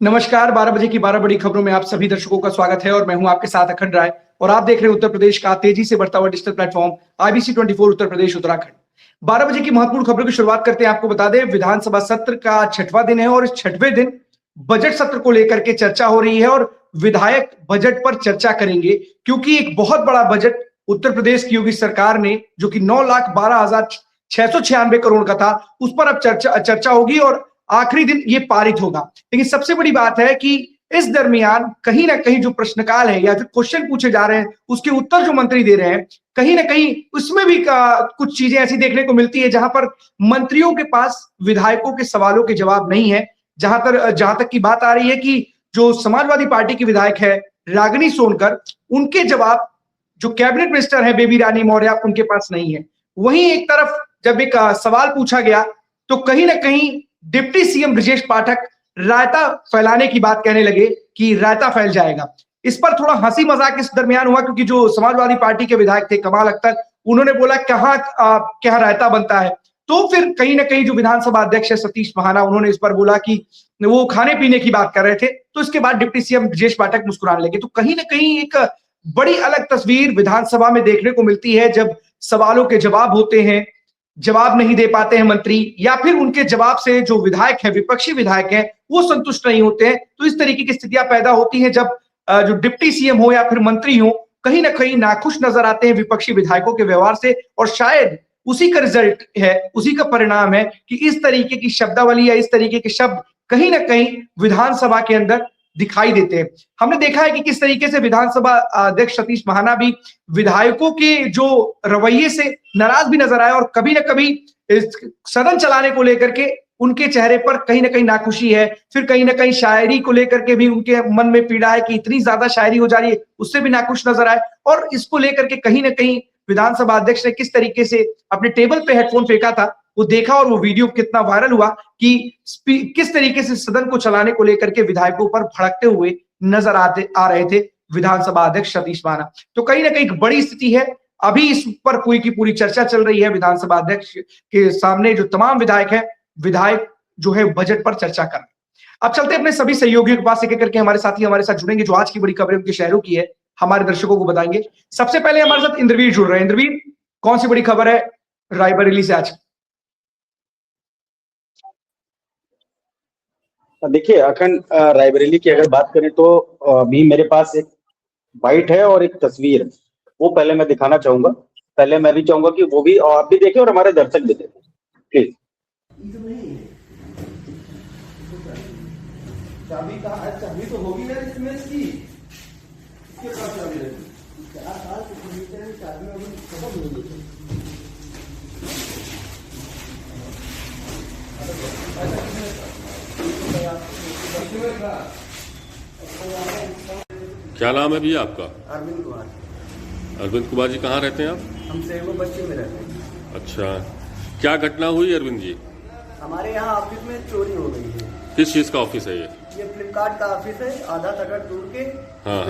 नमस्कार, 12 बजे की 12 बड़ी खबरों में आप सभी दर्शकों का स्वागत है और मैं हूं आपके साथ अखंड राय और आप देख रहे हैं उत्तर प्रदेश का तेजी से बढ़ता हुआ digital platform IBC 24 Uttar Pradesh Uttarakhand. 12 बजे की महत्वपूर्ण खबरों की शुरुआत करते हैं। आपको बता दें, विधानसभा सत्र का 6वां दिन है और इस 6वें दिन बजट सत्र को लेकर के चर्चा हो रही है और विधायक बजट पर चर्चा करेंगे क्योंकि एक बहुत बड़ा बजट उत्तर प्रदेश की योगी सरकार ने, जो कि 9,12,696 करोड़ का था, उस पर अब चर्चा होगी और आखिरी दिन ये पारित होगा। लेकिन सबसे बड़ी बात है कि इस दरमियान कहीं ना कहीं जो प्रश्नकाल है या फिर क्वेश्चन पूछे जा रहे हैं, उसके उत्तर जो मंत्री दे रहे हैं, कहीं ना कहीं उसमें भी कुछ चीजें ऐसी देखने को मिलती है जहां पर मंत्रियों के पास विधायकों के सवालों के जवाब नहीं है। जहां तक की बात आ रही है कि जो समाजवादी पार्टी की विधायक है रागिनी सोनकर, उनके जवाब जो कैबिनेट मिनिस्टर है बेबी रानी मौर्य, उनके पास नहीं है। वहीं एक तरफ जब एक सवाल पूछा गया तो कहीं ना कहीं डिप्टी सीएम ब्रजेश पाठक रायता फैलाने की बात कहने लगे कि रायता फैल जाएगा। इस पर थोड़ा हंसी मजाक इस दरमियान हुआ क्योंकि जो समाजवादी पार्टी के विधायक थे कमाल अख्तर, उन्होंने बोला कहां क्या रायता बनता है। तो फिर कहीं ना कहीं जो विधानसभा अध्यक्ष है सतीश महाना, उन्होंने इस पर बोला कि वो खाने पीने की बात कर रहे थे। तो इसके बाद डिप्टी सीएम ब्रजेश पाठक मुस्कुराने लगे। तो कहीं ना कहीं एक बड़ी अलग तस्वीर विधानसभा में देखने को मिलती है जब सवालों के जवाब होते हैं, जवाब नहीं दे पाते हैं मंत्री, या फिर उनके जवाब से जो विधायक है, विपक्षी विधायक है, वो संतुष्ट नहीं होते हैं। तो इस तरीके की स्थितियां पैदा होती हैं जब जो डिप्टी सीएम हो या फिर मंत्री हो, कहीं ना कहीं नाखुश नजर आते हैं विपक्षी विधायकों के व्यवहार से। और शायद उसी का रिजल्ट है, उसी का परिणाम है कि इस तरीके की शब्दावली या इस तरीके के शब्द कहीं ना कहीं विधानसभा के अंदर दिखाई देते हैं। हमने देखा है कि किस तरीके से विधानसभा अध्यक्ष सतीश महाना भी विधायकों के जो रवैये से नाराज भी नजर आए और कभी ना कभी सदन चलाने को लेकर के उनके चेहरे पर कहीं ना कहीं नाखुशी है। फिर कहीं ना कहीं शायरी को लेकर के भी उनके मन में पीड़ा है कि इतनी ज्यादा शायरी हो जा रही है, उससे भी नाखुश नजर आए। और इसको लेकर के कहीं ना कहीं विधानसभा अध्यक्ष ने किस तरीके से अपने टेबल पे हेडफोन फेंका था, वो देखा और वो वीडियो कितना वायरल हुआ कि किस तरीके से सदन को चलाने को लेकर के विधायकों पर भड़कते हुए नजर आ रहे थे विधानसभा अध्यक्ष सतीश महाना। तो कहीं ना कहीं एक बड़ी स्थिति है। अभी इस पर पूरी की पूरी चर्चा चल रही है विधानसभा अध्यक्ष के सामने। जो तमाम विधायक जो है बजट पर चर्चा कर रहे हैं। अब चलते अपने सभी सहयोगियों के पास, एक एक करके हमारे साथी हमारे साथ जुड़ेंगे जो आज की बड़ी खबरें उनके शहरों की है, हमारे दर्शकों को बताएंगे। सबसे पहले हमारे साथ इंद्रवीर जुड़ रहे हैं। इंद्रवीर, कौन सी बड़ी खबर है रायबरेली से आज? देखिए अखंड, रायबरेली की अगर बात करें तो अभी मेरे पास एक बाइट है और एक तस्वीर है, वो पहले मैं दिखाना चाहूंगा। पहले मैं भी चाहूंगा कि वो भी आप भी देखें और हमारे दर्शक भी देखें, प्लीज। चाबी तो होगी यार इसमें इसकी, इसके पास चाबी है। 4 साल से फर्नीचर में चाबी अभी खत्म हो गई। क्या नाम है भैया आपका? अरविंद कुमार। अरविंद कुमार जी, कहाँ रहते हैं आप? हम सेवो बच्चे में रहते हैं। अच्छा, क्या घटना हुई अरविंद जी? हमारे यहाँ ऑफिस में चोरी हो गई है। किस चीज का ऑफिस है ये? फ्लिपकार्ट का ऑफिस है, आधा तकड़ दूर के। हाँ।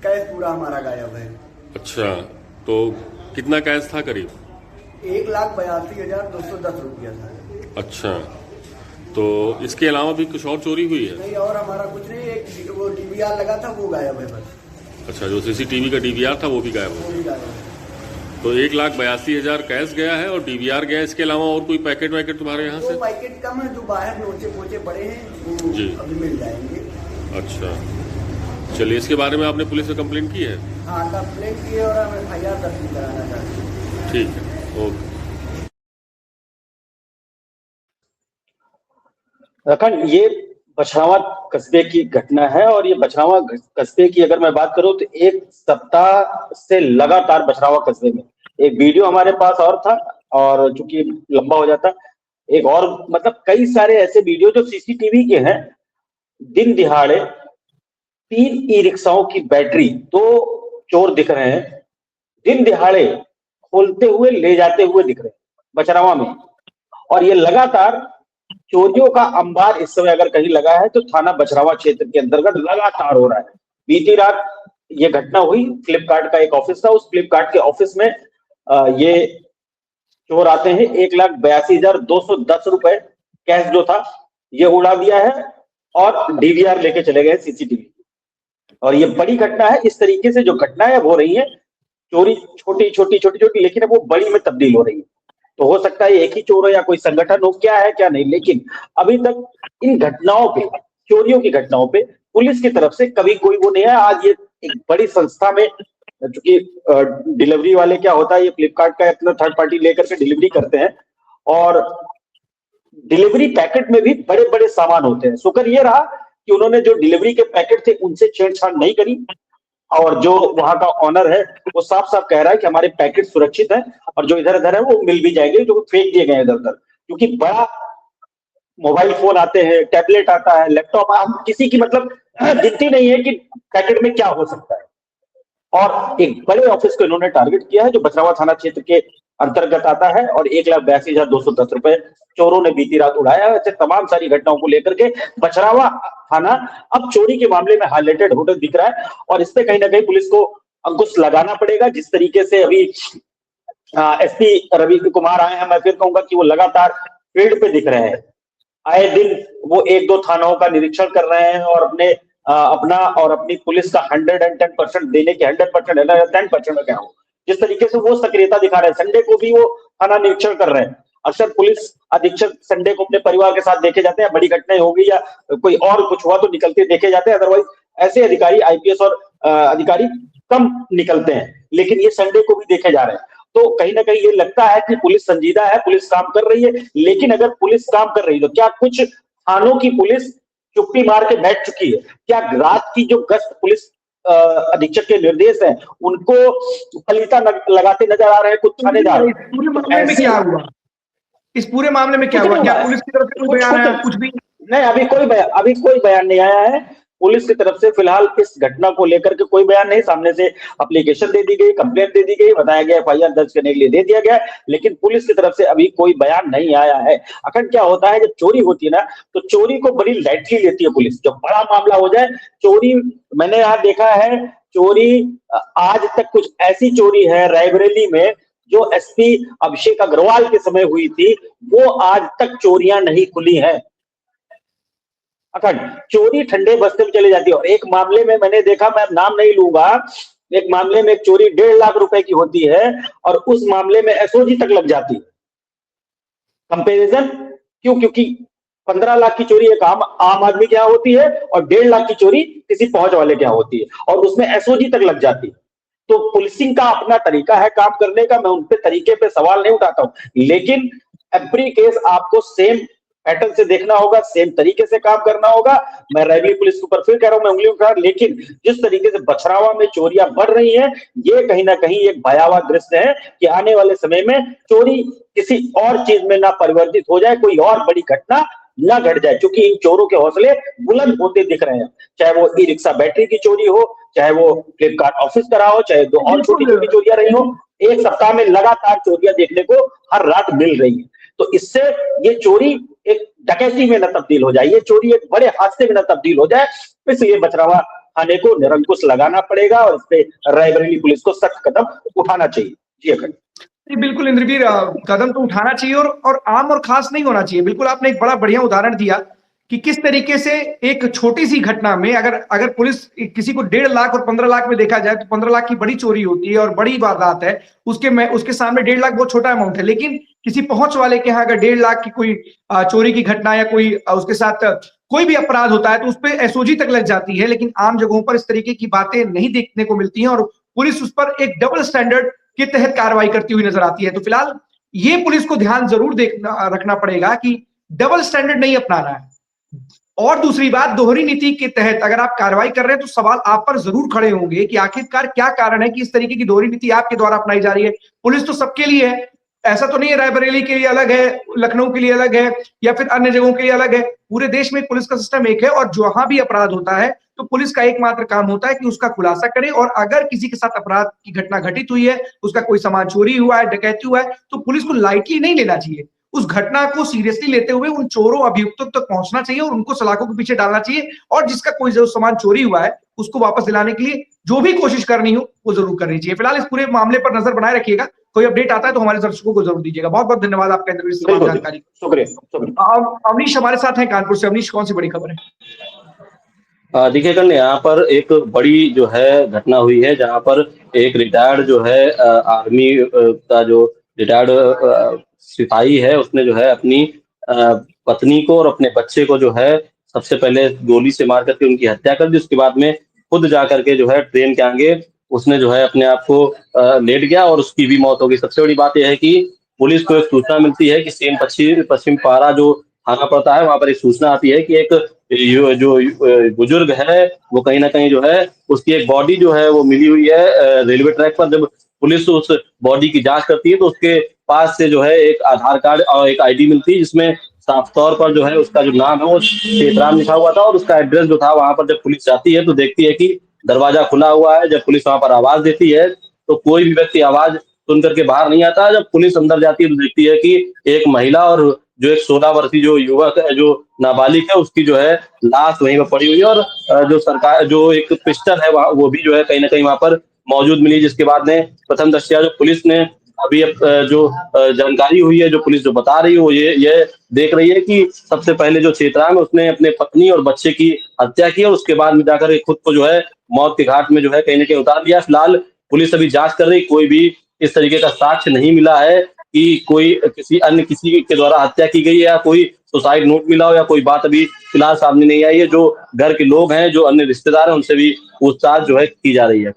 कैश पूरा हमारा गायब है। अच्छा, तो कितना कैश था? करीब 1,82,210 रुपया था। अच्छा, तो इसके अलावा भी कुछ और चोरी हुई है? नहीं, और हमारा कुछ नहीं। एक वो डीवीआर लगा था, वो गायब है बस। अच्छा, जो सीसीटीवी का डीवीआर था वो भी गायब हो गया। तो 1,82,000 कैश गया है और डीवीआर गया है। इसके अलावा और कोई पैकेट वैकेट तुम्हारे यहाँ से? पैकेट कम है, जो बाहर नोचे पोचे पड़े हैं वो जी अभी मिल जाएंगे। अच्छा, चलिए, इसके बारे में आपने पुलिस से कंप्लेंट की है? हाँ, कंप्लेंट की है और हम FIR दर्ज कराना चाहते हैं। ठीक है, ओके। अखंड, ये बछरावा कस्बे की घटना है और ये बछरावा कस्बे की अगर मैं बात करूं तो एक सप्ताह से लगातार बछरावा कस्बे में एक वीडियो हमारे पास और था, और चूंकि लंबा हो जाता एक और, मतलब कई सारे ऐसे वीडियो जो सीसीटीवी के हैं। दिन दिहाड़े 3 ई-रिक्शाओं की बैटरी 2 चोर दिख रहे हैं, दिन दिहाड़े खोलते हुए ले जाते हुए दिख रहे हैं बछरावा में। और ये लगातार चोरियों का अंबार इस समय अगर कहीं लगा है तो थाना बछरावा क्षेत्र के अंतर्गत लगातार हो रहा है। बीती रात ये घटना हुई। फ्लिपकार्ट का एक ऑफिस था, उस फ्लिपकार्ट के ऑफिस में ये चोर आते हैं। 1,82,210 रुपए कैश जो था ये उड़ा दिया है और डीवीआर लेके चले गए सीसीटीवी। और ये बड़ी घटना है। इस तरीके से जो घटनाएं हो रही है, चोरी छोटी छोटी, लेकिन अब वो बड़ी में तब्दील हो रही है। तो हो सकता है एक ही चोर हो या कोई संगठन हो, क्या है क्या नहीं, लेकिन अभी तक इन घटनाओं पे, चोरियों की घटनाओं पे पुलिस की तरफ से कभी कोई वो नहीं है। आज ये एक बड़ी संस्था में, क्योंकि डिलीवरी वाले क्या होता है, ये फ्लिपकार्ट का अपना थर्ड पार्टी लेकर के डिलीवरी करते हैं, और डिलीवरी पैकेट में भी बड़े बड़े सामान होते हैं। शुक्र ये रहा कि उन्होंने जो डिलीवरी के पैकेट थे उनसे छेड़छाड़ नहीं करी, और जो वहां का ऑनर है वो साफ साफ कह रहा है कि हमारे पैकेट सुरक्षित है और जो इधर उधर है वो मिल भी जाएंगे, जो फेंक दिए गए इधर उधर। क्योंकि बड़ा मोबाइल फोन आते हैं, टैबलेट आता है, लैपटॉप, हम किसी की मतलब गिनती नहीं है कि पैकेट में क्या हो सकता है। और एक बड़े ऑफिस को इन्होंने टारगेट किया है जो बछरावा थाना क्षेत्र के अंतर्गत आता है, और 1,82,210 रुपए चोरों ने बीती रात उड़ाया है। ऐसे तमाम सारी घटनाओं को लेकर के बछरावा थाना अब चोरी के मामले में हाईलाइटेड होकर दिख रहा है, और इस पे कहीं ना कहीं पुलिस को अंकुश लगाना पड़ेगा। जिस तरीके से अभी एसपी रवि कुमार आए हैं, मैं फिर कहूंगा कि वो लगातार फील्ड पे दिख रहे हैं। आए दिन वो 1-2 थानाओं का निरीक्षण कर रहे हैं और अपना और अपनी पुलिस का 110% देने के 100% है ना, 10% में क्या हो, जिस तरीके से वो सक्रियता दिखा रहे हैं। संडे को भी वो थाना निरीक्षण कर रहे हैं। अक्सर पुलिस अधीक्षक संडे को अपने परिवार के साथ देखे जाते हैं, बड़ी घटनाएं होगी या कोई और कुछ हुआ तो निकलते देखे जाते हैं। अदरवाइज ऐसे अधिकारी, आईपीएस और अधिकारी कम निकलते हैं, लेकिन ये संडे को भी देखे जा रहे हैं। तो कहीं ना कहीं ये लगता है कि पुलिस संजीदा है, पुलिस काम कर रही है। लेकिन अगर पुलिस काम कर रही है तो क्या कुछ थानों की पुलिस चुप्पी मार के बैठ चुकी है? क्या रात की जो गश्त पुलिस अधीक्षक के निर्देश हैं उनको फलीता लगाते नजर आ रहे हैं कुछ थानेदार? पूरे मामले में क्या हुआ? इस पूरे मामले में क्या हुआ? क्या पुलिस की तरफ से कोई बयान आया? कुछ भी नहीं, अभी कोई बयान नहीं आया है पुलिस की तरफ से। फिलहाल इस घटना को लेकर के कोई बयान नहीं। सामने से एप्लीकेशन दे दी गई, कंप्लेंट दे दी गई, बताया गया एफआईआर दर्ज करने के लिए दे दिया गया, लेकिन पुलिस की तरफ से अभी कोई बयान नहीं आया है। अखंड क्या होता है, जब चोरी होती है ना तो चोरी को बड़ी लाइटली लेती है पुलिस। जब बड़ा मामला हो जाए चोरी, मैंने यहाँ देखा है चोरी, आज तक कुछ ऐसी चोरी है रायबरेली में जो एसपी अभिषेक अग्रवाल के समय हुई थी, वो आज तक चोरियां नहीं खुली है। अखंड चोरी ठंडे बस्ते में चली जाती है। और एक मामले में मैंने देखा, मैं नाम नहीं लूंगा, एक मामले में एक चोरी 1.5 लाख रुपए की होती है और उस मामले में एसओजी तक लग जाती है। कंपैरिजन क्यों? क्योंकि 15 लाख की चोरी एक आम आदमी के यहाँ होती है और 1.5 लाख की चोरी किसी पहुंच वाले के यहाँ होती है, और उसमें एसओजी तक लग जाती है। तो पुलिसिंग का अपना तरीका है काम करने का, मैं उनके तरीके पे सवाल नहीं उठाता हूं, लेकिन एवरी केस आपको सेम पैटर्न से देखना होगा, सेम तरीके से काम करना होगा। मैं रायबरेली पुलिस के ऊपर फिर कह रहा हूं, मैं उंगली उठा, लेकिन जिस तरीके से बछरावा में चोरियां बढ़ रही हैं, ये कहीं ना कहीं एक भयावह दृश्य है कि आने वाले समय में चोरी किसी और चीज में ना परिवर्तित हो जाए, कोई और बड़ी घटना ना घट जाए, क्योंकि इन चोरों के हौसले बुलंद होते दिख रहे हैं। चाहे वो ई रिक्शा बैटरी की चोरी हो, चाहे वो फ्लिपकार्ट ऑफिस का रहा हो, चाहे 2 और छोटी छोटी चोरियां रही हो, एक सप्ताह में लगातार चोरियां देखने को हर रात मिल रही है। तो इससे ये चोरी एक डकैती में न तब्दील हो जाए, ये चोरी एक बड़े हादसे में न तब्दील हो जाए, इसलिए बछरावा थाने को निरंकुश लगाना पड़ेगा और इस पे रायबरेली पुलिस को सख्त कदम उठाना चाहिए। जी अखंड। बिल्कुल इंद्रवीर, कदम तो उठाना चाहिए और आम और खास नहीं होना चाहिए। बिल्कुल आपने एक बड़ा बढ़िया उदाहरण दिया कि किस तरीके से एक छोटी सी घटना में अगर पुलिस किसी को 1.5 लाख और 15 लाख में देखा जाए तो 15 लाख की बड़ी चोरी होती है और बड़ी वारदात है, उसके सामने 1.5 लाख बहुत छोटा अमाउंट है। लेकिन किसी पहुंच वाले के यहाँ अगर 1.5 लाख की कोई चोरी की घटना या कोई उसके साथ कोई भी अपराध होता है तो उस पर एसओजी तक लग जाती है। लेकिन आम जगहों पर इस तरीके की बातें नहीं देखने को मिलती हैं और पुलिस उस पर एक डबल स्टैंडर्ड के तहत कार्रवाई करती हुई नजर आती है। तो फिलहाल ये पुलिस को ध्यान जरूर रखना पड़ेगा कि डबल स्टैंडर्ड नहीं अपनाना है। और दूसरी बात, दोहरी नीति के तहत अगर आप कार्रवाई कर रहे हैं तो सवाल आप पर जरूर खड़े होंगे कि आखिरकार क्या कारण है कि इस तरीके की दोहरी नीति आपके द्वारा अपनाई जा रही है। पुलिस तो सबके लिए है, ऐसा तो नहीं है रायबरेली के लिए अलग है, लखनऊ के लिए अलग है या फिर अन्य जगहों के लिए अलग है। पूरे देश में पुलिस का सिस्टम एक है और जहां भी अपराध होता है तो पुलिस का एकमात्र काम होता है कि उसका खुलासा करे, और अगर किसी के साथ अपराध की घटना घटित हुई है, उसका कोई सामान चोरी हुआ है, डकैती हुआ है, तो पुलिस को लाइटली नहीं लेना चाहिए। उस घटना को सीरियसली लेते हुए उन चोरों अभियुक्तों तक पहुंचना चाहिए और उनको सलाखों के पीछे डालना चाहिए, और जिसका कोई जो सामान चोरी हुआ है उसको वापस दिलाने के लिए जो भी कोशिश करनी हो वो जरूर करनी चाहिए। फिलहाल इस पूरे मामले पर नजर बनाए रखिएगा। कोई अपडेट आता है तो हमारे दर्शकों को जरूर दीजिएगा। बहुत बहुत धन्यवाद आपका इंटरव्यू से तमाम जानकारी। शुक्रिया शुक्रिया। अवनीश हमारे साथ हैं कानपुर से। अवनीश, कौन सी बड़ी खबर है? देखिए कल यहाँ पर एक बड़ी जो है घटना हुई है, जहाँ पर एक रिटायर्ड जो है आर्मी का जो रिटायर्ड सिपाही है, उसने जो है अपनी पत्नी को और अपने बच्चे को जो है सबसे पहले गोली से मार करके उनकी हत्या कर दी। उसके बाद में खुद जा करके जो है ट्रेन के आगे उसने जो है अपने आप को लेट गया और उसकी भी मौत हो गई। सबसे बड़ी बात यह है कि पुलिस को एक सूचना मिलती है कि सेन पश्चिम पारा जो थाना पड़ता है, वहां पर एक सूचना आती है कि एक जो बुजुर्ग है वो कहीं ना कहीं जो है उसकी एक बॉडी जो है वो मिली हुई है रेलवे ट्रैक पर। जब पुलिस उस बॉडी की जांच करती है तो उसके पास से जो है एक आधार कार्ड और एक आईडी मिलती है, जिसमें साफ तौर पर जो है उसका जो नाम है वो चेतराम लिखा हुआ था और उसका एड्रेस जो था वहां पर जब पुलिस जाती है तो देखती है कि दरवाजा खुला हुआ है। जब पुलिस वहां पर आवाज देती है तो कोई भी व्यक्ति आवाज सुन करके बाहर नहीं आता। जब पुलिस अंदर जाती है तो देखती है कि एक महिला और जो एक 16 वर्षीय जो युवक है, जो नाबालिग है, उसकी जो है लाश वहीं पर पड़ी हुई है और जो सरकार जो एक पिस्टल है वहाँ वो भी जो है कहीं ना कहीं वहां पर मौजूद मिली। जिसके बाद में प्रथम दृष्टया जो पुलिस ने अभी जो जानकारी हुई है, जो पुलिस जो बता रही है वो ये देख रही है कि सबसे पहले जो चेतराम है उसने अपने पत्नी और बच्चे की हत्या की और उसके बाद में जाकर खुद को जो है मौत के घाट में जो है कहीं ना कहीं उतार दिया। फिलहाल पुलिस अभी जांच कर रही, कोई भी इस तरीके का साक्ष्य नहीं मिला है कि कोई किसी के द्वारा हत्या की गई है या कोई सुसाइड नोट मिला हो या कोई बात अभी फिलहाल सामने नहीं आई है। जो घर के लोग हैं, जो अन्य रिश्तेदार हैं, उनसे भी पूछताछ जो है की जा रही है।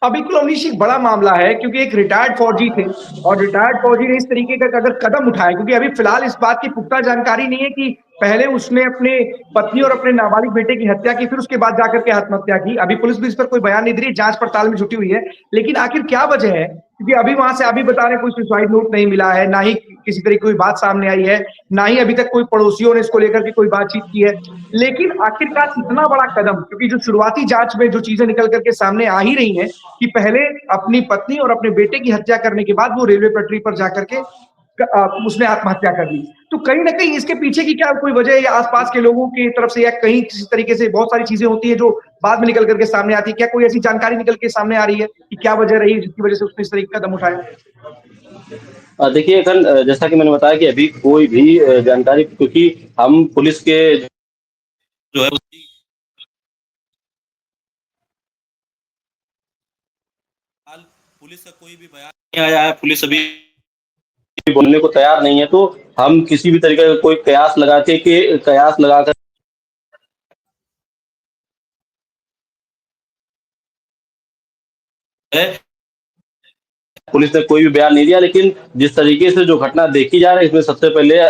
बिल्कुल अवनीश, एक बड़ा मामला है क्योंकि एक रिटायर्ड फौजी थे और रिटायर्ड फौजी ने इस तरीके का अगर कदम उठाया, क्योंकि अभी फिलहाल इस बात की पुख्ता जानकारी नहीं है कि पहले उसने अपने पत्नी और अपने नाबालिग बेटे की हत्या की फिर उसके बाद जाकर के आत्महत्या की। अभी पुलिस भी इस पर कोई बयान नहीं दे रही, जांच पड़ताल में जुटी हुई है। लेकिन आखिर क्या वजह है, क्योंकि अभी वहां से अभी बता रहे कोई सुसाइड नोट नहीं मिला है, ना ही किसी तरह की कोई बात सामने आई है, ना ही अभी तक कोई पड़ोसियों ने इसको लेकर के कोई बातचीत की है। लेकिन आखिरकार इतना बड़ा कदम, क्योंकि जो शुरुआती जांच में जो चीजें निकल करके सामने आ ही रही हैं कि पहले अपनी पत्नी और अपने बेटे की हत्या करने के बाद वो रेलवे पटरी पर जाकर के उसने आत्महत्या कर ली। तो कहीं ना कहीं इसके पीछे की क्या कोई वजह है या आसपास के लोगों की तरफ से या कहीं किसी तरीके से बहुत सारी चीजें होती है जो बाद में निकल करके सामने आती है, क्या कोई ऐसी जानकारी निकल के सामने आ रही है कि क्या वजह रही जिसकी वजह से उसने इस तरीके का कदम उठाया? देखिए जैसा कि मैंने बताया कि अभी कोई भी जानकारी, क्योंकि हम पुलिस के जो है पुलिस का कोई भी बयान नहीं आया है, पुलिस अभी बोलने को तैयार नहीं है, तो हम किसी भी तरीके का कोई कयास लगाकर पुलिस ने कोई भी बयान नहीं दिया। लेकिन जिस तरीके से जो घटना देखी जा रही है इसमें सबसे पहले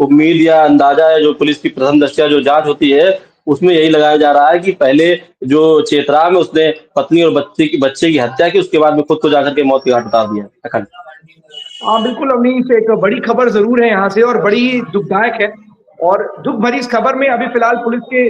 उम्मीद या अंदाजा है, जो पुलिस की प्रथम दृष्टया जो जांच होती है उसमें यही लगाया जा रहा है कि पहले जो चेतराम है उसने पत्नी और बच्चे की हत्या की, उसके बाद में खुद को जाकर के मौत के घाट उतार दिया। हाँ बिल्कुल अवनीश, एक बड़ी खबर जरूर है यहाँ से और बड़ी दुखदायक है। और दुख भरी इस खबर में अभी फिलहाल पुलिस के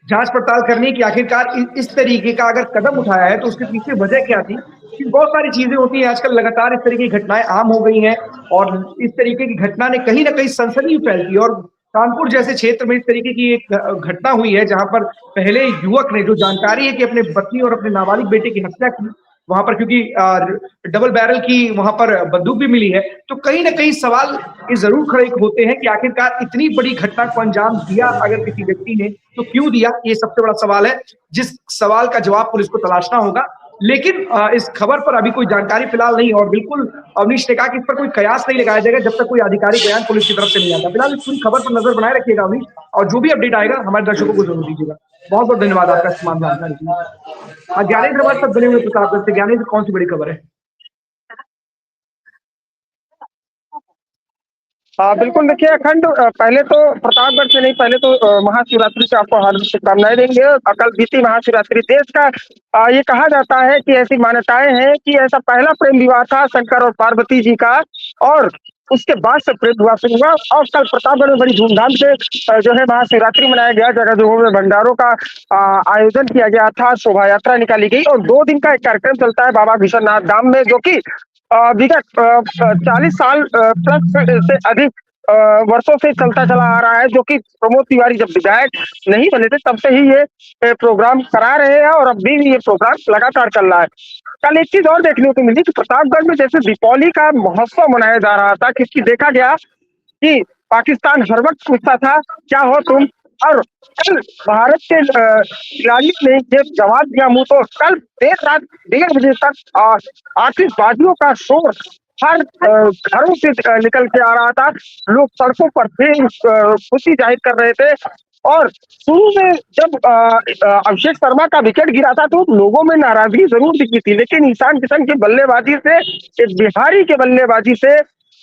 जांच पड़ताल करने की आखिरकार इस तरीके का अगर कदम उठाया है तो उसके पीछे वजह क्या थी। बहुत सारी चीजें होती हैं आजकल, लगातार इस तरीके की घटनाएं आम हो गई हैं और इस तरीके की घटना ने कहीं ना कहीं सनसनी फैलती है। और कानपुर जैसे क्षेत्र में इस तरीके की एक घटना हुई है जहां पर पहले युवक ने, जो जानकारी है कि अपने पत्नी और अपने नाबालिग बेटे की हत्या की, वहां पर क्योंकि डबल बैरल की वहां पर बंदूक भी मिली है, तो कहीं ना कहीं सवाल ये जरूर खड़े होते हैं कि आखिरकार इतनी बड़ी घटना को अंजाम दिया अगर किसी व्यक्ति ने तो क्यों दिया, ये सबसे बड़ा सवाल है जिस सवाल का जवाब पुलिस को तलाशना होगा। लेकिन इस खबर पर अभी कोई जानकारी फिलहाल नहीं, और बिल्कुल अवनीश ने कहा कि इस पर कोई कयास नहीं लगाया जाएगा जब तक कोई आधिकारिक बयान पुलिस की तरफ से नहीं आता। फिलहाल इस पूरी खबर पर नजर बनाए रखिएगा अवनीश, और जो भी अपडेट आएगा हमारे दर्शकों को जरूर दीजिएगा। बहुत बहुत धन्यवाद आपका तमाम जानकारी के लिए। ज्ञानेंद्र हमारे साथ बने हुए प्रतापगढ़ से। ज्ञानेंद्र, कौन सी बड़ी खबर है? बिल्कुल, देखिए अखंड, पहले तो प्रतापगढ़ से नहीं, पहले तो महाशिवरात्रि से आपको हार्दिक शुभकामनाएं देंगे। कल बीती महाशिवरात्रि देश का ये कहा जाता है कि ऐसी मान्यताएं हैं कि ऐसा पहला प्रेम विवाह था शंकर और पार्वती जी का, और उसके बाद से प्रेम विवाह शुरू हुआ। और कल प्रतापगढ़ में बड़ी धूमधाम से जो है महाशिवरात्रि मनाया गया। जगह जगहों में भंडारों का आयोजन किया गया था, शोभा यात्रा निकाली गई और 2 दिन का एक कार्यक्रम चलता है बाबा विश्वनाथ धाम में, जो कि विगत 40 साल प्लस से अधिक वर्षों से चलता चला आ रहा है। जो कि प्रमोद तिवारी जब विधायक नहीं बने थे तब से ही ये प्रोग्राम करा रहे हैं और अब भी ये प्रोग्राम लगातार चल रहा है। कल एक चीज और देखने को मिली कि प्रतापगढ़ में जैसे दीपावली का महोत्सव मनाया जा रहा था, किसकी देखा गया कि पाकिस्तान हर वक्त पूछता था क्या हो तुम, और कल भारत के खिलाड़ियों ने ये जवाब दिया मुंह तो। कल देर रात 1:30 बजे तक आतिशबाजियों का शोर हर घरों से निकल के आ रहा था। लोग सड़कों पर थे, खुशी जाहिर कर रहे थे। और शुरू में जब अभिषेक शर्मा का विकेट गिरा था तो लोगों में नाराजगी जरूर दिखी थी, लेकिन ईशान किशन की बल्लेबाजी से, एक बिहारी के बल्लेबाजी से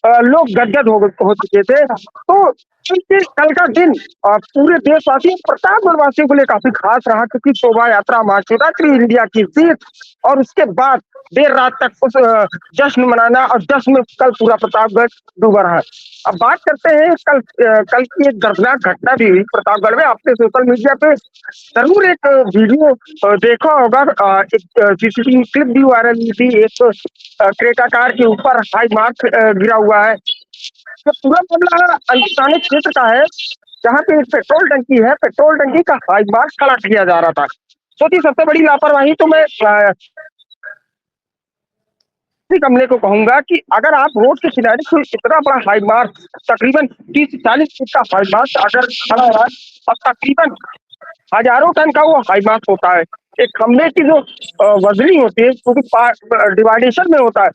लोग गदगद हो चुके थे। तो कल का दिन पूरे देशवासी प्रतापगढ़ वासियों के लिए काफी खास रहा, क्योंकि शोभा यात्रा महाशिवरात्रि इंडिया की जीत और उसके बाद देर रात तक उस जश्न मनाना, और जश्न में कल पूरा प्रतापगढ़ डूबा रहा। अब बात करते हैं कल की एक दर्दनाक घटना भी हुई प्रतापगढ़ में। आपने सोशल मीडिया पे जरूर एक वीडियो देखा होगा, एक सीसीटीवी क्लिप भी वायरल हुई थी। एक क्रेटा कार के ऊपर हाई मार्क गिरा हुआ है। तो पूरा मामला अंताने क्षेत्र का है, जहाँ पे एक पेट्रोल टंकी है, पेट्रोल टंकी का हाई मार्क खड़ा किया जा रहा था। तो सबसे बड़ी लापरवाही तो मैं अमले को कहूंगा कि अगर आप रोड के किनारे कोई इतना बड़ा हाई मार्क, तकरीबन 30-40 फीट का हाई मार्क अगर खड़ा है और तकरीबन हजारों टन का वो हाई मार्क होता है, एक खंभे की जो वजनी होती है क्योंकि डिवाइडेशन में होता है।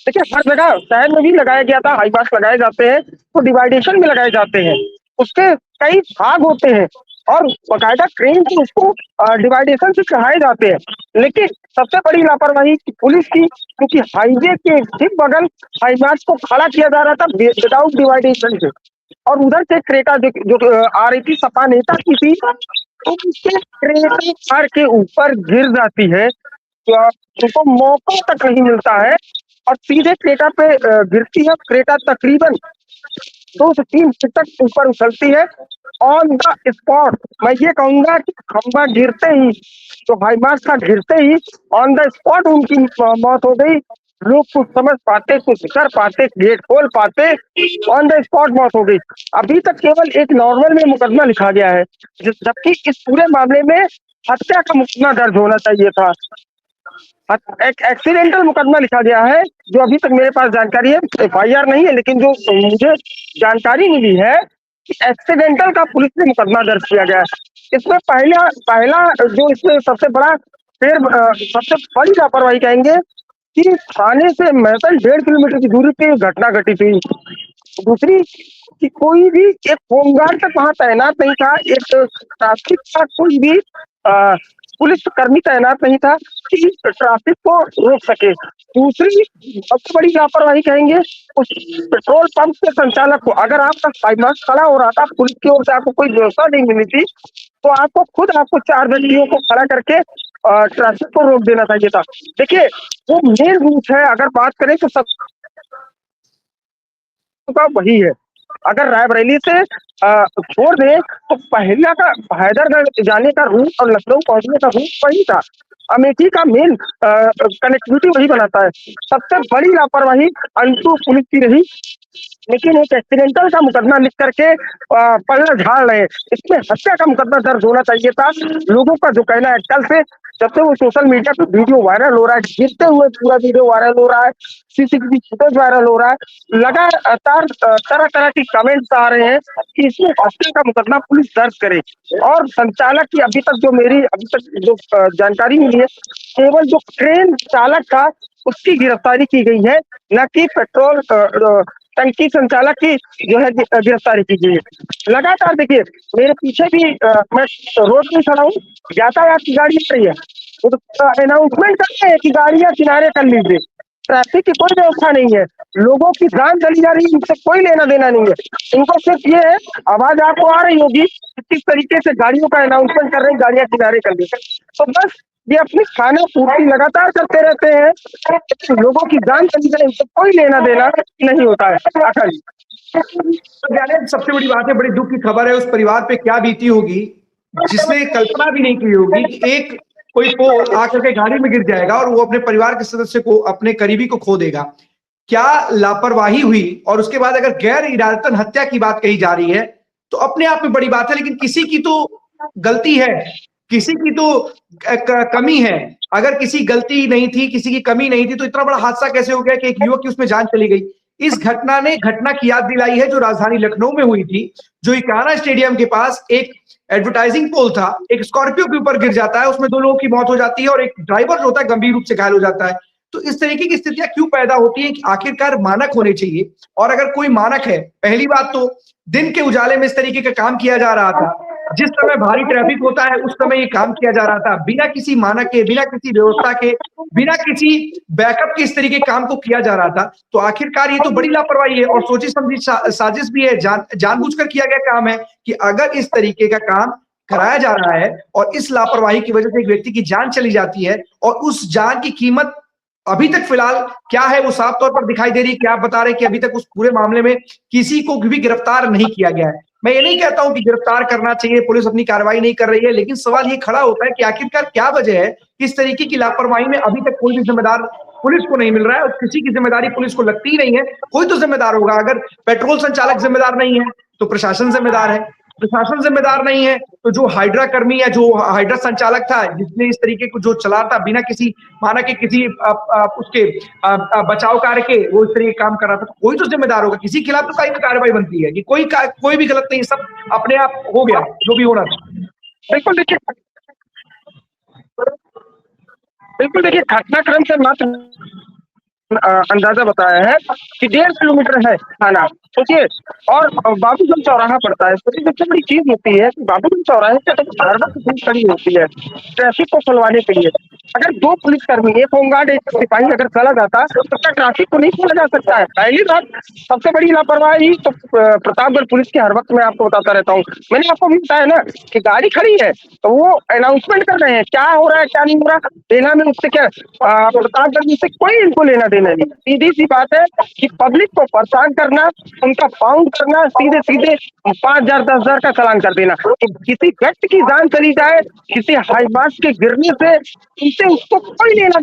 देखिए हर जगह शहर में भी लगाया गया था, हाई मार्क लगाए जाते हैं तो डिवाइडेशन में लगाए जाते हैं, उसके कई भाग होते हैं और बाकायदा क्रेन से उसको डिवाइडेशन से चढ़ाए जाते हैं। लेकिन सबसे बड़ी लापरवाही पुलिस की, क्योंकि हाईवे के ठीक बगल हाई मार्क को खड़ा किया जा रहा था विदाउट डिवाइडेशन से, और उधर से क्रेटा जो आ रही थी सपा नेता की थी, तो उसके क्रेटा कार के ऊपर गिर जाती है, तो उनको मौका तक नहीं मिलता है और सीधे क्रेटा पे गिरती है। क्रेटा तकरीबन 2 से 3 फीट तक ऊपर उछलती है ऑन द स्पॉट। मैं ये कहूंगा कि खंबा गिरते ही, तो हाई मार्क का गिरते ही ऑन द स्पॉट उनकी मौत हो गई। लोग कुछ समझ पाते, कुछ कर पाते, गेट खोल पाते, ऑन द स्पॉट मौत हो गई। अभी तक केवल एक नॉर्मल में मुकदमा लिखा गया है, जबकि इस पूरे मामले में हत्या का मुकदमा दर्ज होना चाहिए था। एक एक्सीडेंटल मुकदमा लिखा गया है, जो अभी तक मेरे पास जानकारी है, FIR नहीं है, लेकिन जो मुझे जानकारी मिली है कि एक्सीडेंटल का पुलिस ने मुकदमा दर्ज किया गया है। इसमें पहला जो इसमें सबसे बड़ी लापरवाही कहेंगे कि थाने से महज 1.5 किलोमीटर की दूरी पे घटना घटित हुई। दूसरी कि कोई भी एक होमगार्ड तक वहां तैनात नहीं था, एक ट्रैफिक का कोई भी पुलिस कर्मी तैनात नहीं था कि ट्रैफिक को रोक सके। दूसरी सबसे बड़ी लापरवाही कहेंगे उस पेट्रोल पंप के संचालक को, अगर आपका हाई मार्क खड़ा हो रहा था, पुलिस की ओर से आपको कोई व्यवस्था नहीं मिली थी, तो आपको 4 व्यक्तियों को खड़ा करके ट्रैफिक को रोक देना चाहिए था। देखिए वो मेन रूट है, अगर बात करें तो सब का वही है। अगर रायबरेली से छोड़ दें तो पहला का हैदरगढ़ जाने का रूट और लखनऊ पहुंचने का रूट वही था। अमेठी का मेन कनेक्टिविटी वही बनाता है। सबसे बड़ी लापरवाही अंटू पुलिस की रही, लेकिन एक एक्सीडेंटल का मुकदमा लिख करके पल्ला झाड़ रहे। इसमें हत्या का मुकदमा दर्ज होना चाहिए था। लोगों का जो कहना है, कल से जब से वो सोशल मीडिया पे वीडियो वायरल हो रहा है, गिरते हुए पूरा वीडियो वायरल हो रहा है, CCTV फुटेज वायरल हो रहा है, लगातार तरह तरह की कमेंट्स आ रहे हैं कि इसमें हत्या का मुकदमा पुलिस दर्ज करे। और संचालक की अभी तक जो जानकारी मिली है, केवल जो ट्रेन चालक था उसकी गिरफ्तारी की गई है, न कि पेट्रोल टंकी संचालक की जो है गिरफ्तारी की गई है। लगातार देखिए मेरे पीछे भी मैं रोड पे खड़ा हूँ, यातायात की गाड़ी आ रही है, वो तो अनाउंसमेंट करते हैं कि गाड़ियां किनारे कर लीजिए। ट्रैफिक की कोई व्यवस्था नहीं है, लोगों की जान चली जा रही है, इनसे कोई लेना देना नहीं है। इनको सिर्फ ये है, आवाज आपको आ रही होगी किस तरीके से गाड़ियों का अनाउंसमेंट कर रहे हैं, गाड़ियां किनारे कर लीजिए। तो बस ये अपनी खाना पूर्ति लगातार करते रहते हैं, तो लोगों की जान चली जाए, इनसे कोई लेना देना नहीं होता है। सबसे बड़ी बात है, बड़ी दुख की खबर है, उस परिवार पे क्या बीती होगी जिसने कल्पना भी नहीं की होगी कि एक कोई पोल आकर के गाड़ी में गिर जाएगा और वो अपने परिवार के सदस्य को, अपने करीबी को खो देगा। क्या लापरवाही हुई, और उसके बाद अगर गैर इरादतन हत्या की बात कही जा रही है तो अपने आप में बड़ी बात है, लेकिन किसी की तो गलती है, किसी की तो कमी है, अगर किसी गलती नहीं थी, किसी की कमी नहीं थी, तो इतना बड़ा हादसा कैसे हो गया कि एक युवक की उसमें जान चली गई। इस घटना ने घटना की याद दिलाई है जो राजधानी लखनऊ में हुई थी, जो इकाना स्टेडियम के पास एक एडवर्टाइजिंग पोल था, एक स्कॉर्पियो के ऊपर गिर जाता है, उसमें 2 लोगों की मौत हो जाती है और एक ड्राइवर जो होता है गंभीर रूप से घायल हो जाता है। तो इस तरीके की स्थितियां क्यों पैदा होती हैं कि आखिरकार मानक होने चाहिए, और अगर कोई मानक है, पहली बात तो दिन के उजाले में इस तरीके का काम किया जा रहा था, जिस समय भारी ट्रैफिक होता है उस समय ये काम किया जा रहा था, बिना किसी मानक के, बिना किसी व्यवस्था के, बिना किसी बैकअप के इस तरीके के काम को किया जा रहा था। तो आखिरकार ये तो बड़ी लापरवाही है और सोची समझी साजिश भी है, जानबूझकर किया गया काम है कि अगर इस तरीके का काम कराया जा रहा है और इस लापरवाही की वजह से एक व्यक्ति की जान चली जाती है और उस जान की कीमत अभी तक फिलहाल क्या है वो साफ तौर पर दिखाई दे रही है कि आप बता रहे हैं कि अभी तक उस पूरे मामले में किसी को भी गिरफ्तार नहीं किया गया है। मैं ये नहीं कहता हूं कि गिरफ्तार करना चाहिए, पुलिस अपनी कार्रवाई नहीं कर रही है, लेकिन सवाल ये खड़ा होता है कि आखिरकार क्या वजह है कि इस तरीके की लापरवाही में अभी तक कोई भी जिम्मेदार पुलिस को नहीं मिल रहा है और किसी की जिम्मेदारी पुलिस को लगती ही नहीं है। कोई तो जिम्मेदार होगा, अगर पेट्रोल संचालक जिम्मेदार नहीं है तो प्रशासन जिम्मेदार है, प्रशासन जिम्मेदार नहीं है तो जो हाइड्रा कर्मी या जो हाइड्रा संचालक था जिसने इस तरीके को जो चला था बिना किसी माना के किसी उसके बचाव कार्य के वो इस तरीके काम कर रहा था, तो कोई तो जिम्मेदार होगा, किसी के खिलाफ तो कई कार्रवाई बनती है कि कोई भी गलत नहीं, सब अपने आप हो गया जो भी होना था। बिल्कुल देखिए घटनाक्रम से मात्र अंदाजा बताया है कि 1.5 किलोमीटर है थाना, सोचिए, और बाबूगंज चौराहा पड़ता है। सोचिए सबसे बड़ी चीज होती है कि बाबूगंज चौराहे पे हर वक्त पुलिस खड़ी होती है ट्रैफिक को खुलवाने के लिए। अगर 2 पुलिसकर्मी, एक होमगार्ड एक सिपाही अगर चला जाता तो क्या ट्रैफिक को नहीं खोला जा सकता है? पहली बात, सबसे बड़ी लापरवाही तो प्रतापगढ़ पुलिस की हर वक्त मैं आपको बताता रहता हूँ। मैंने आपको भी बताया ना कि गाड़ी खड़ी है तो वो अनाउंसमेंट कर रहे हैं क्या हो रहा है क्या नहीं हो रहा, लेना में उससे क्या प्रतापगढ़ से कोई इनको लेना देना नहीं। सीधी सी बात है कि पब्लिक को परेशान करना, उनका पाउंड करना, सीधे सीधे 5,000 10,000 का चालान कर देना। तो किसी व्यक्ति की जान चली जाए किसी हाई मार्च के गिरने से, इनसे उसको कोई लेना,